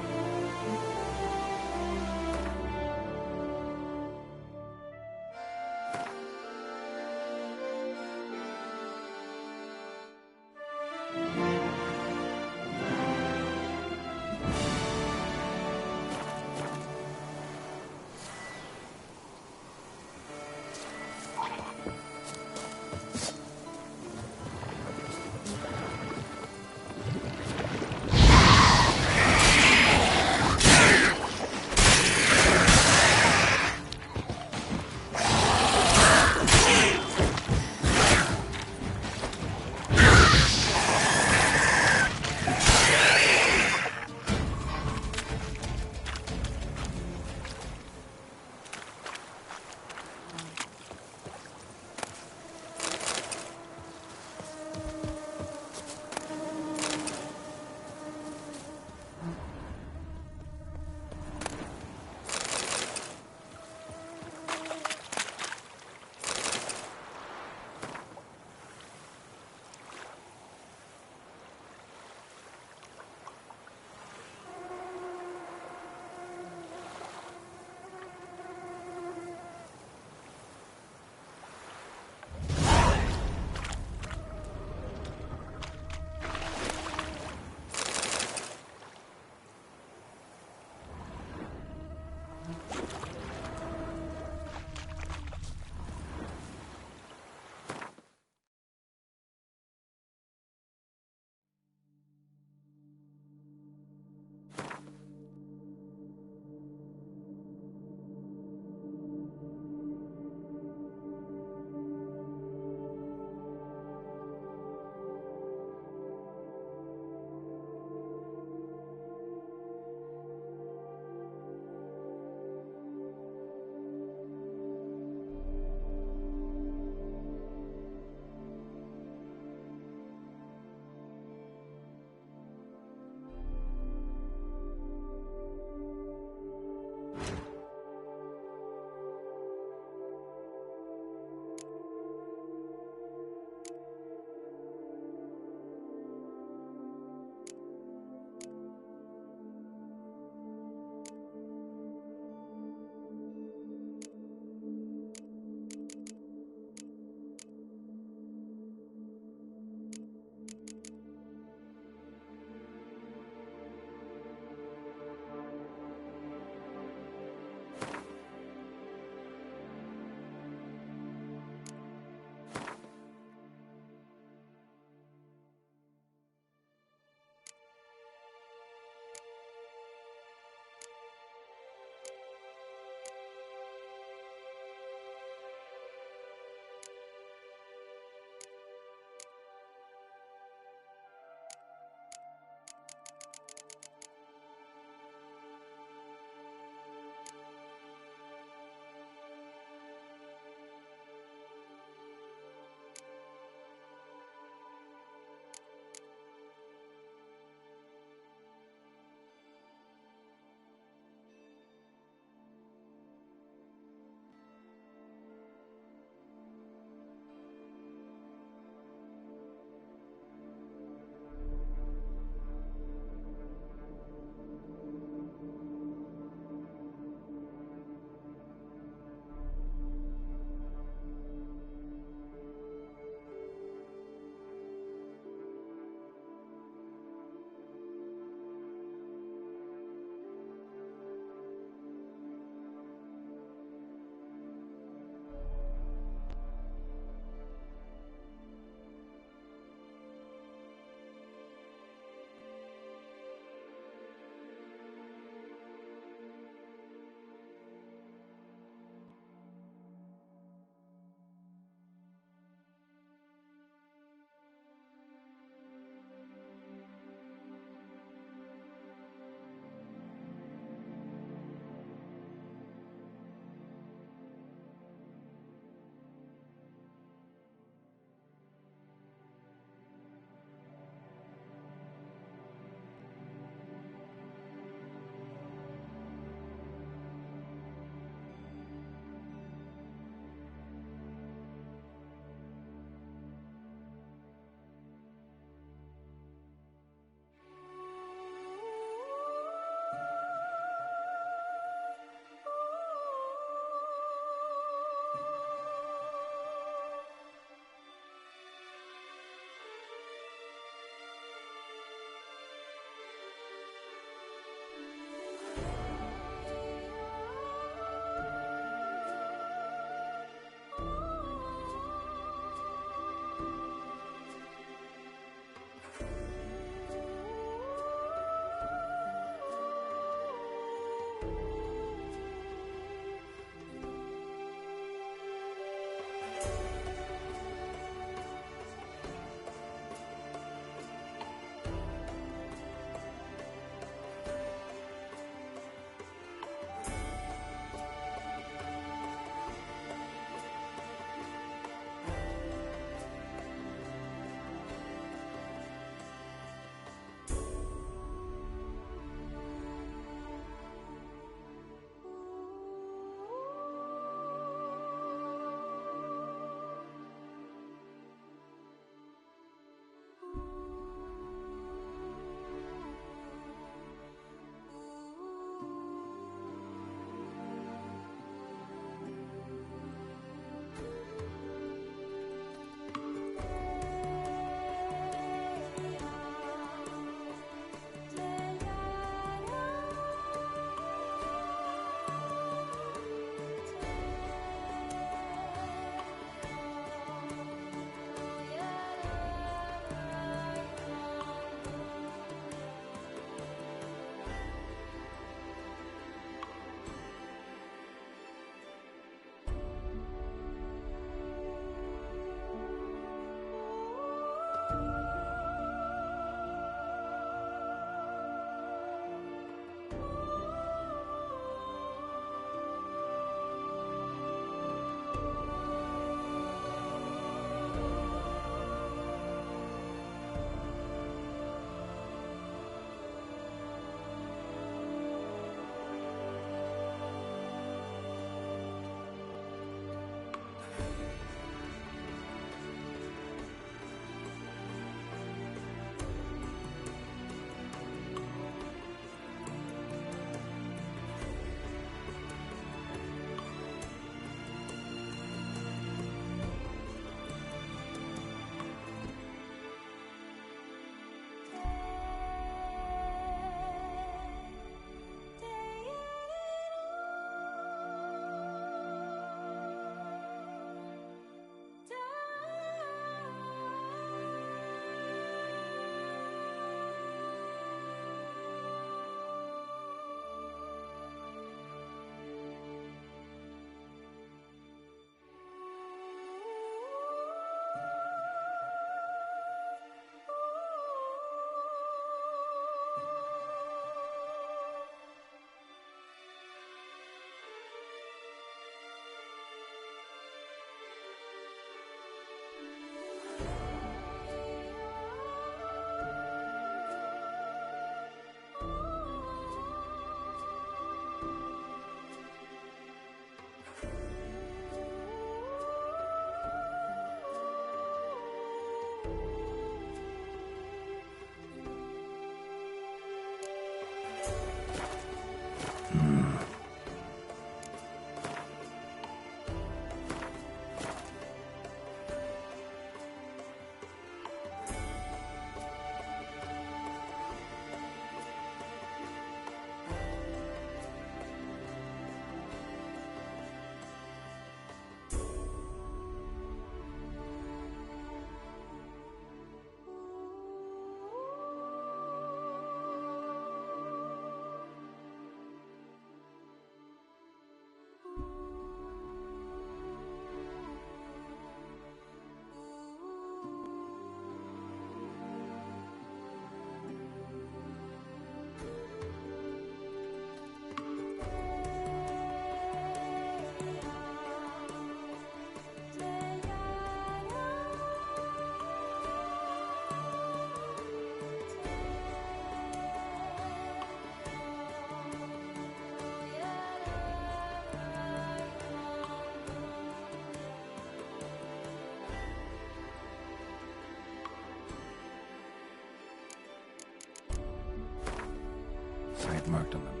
E: marked on them.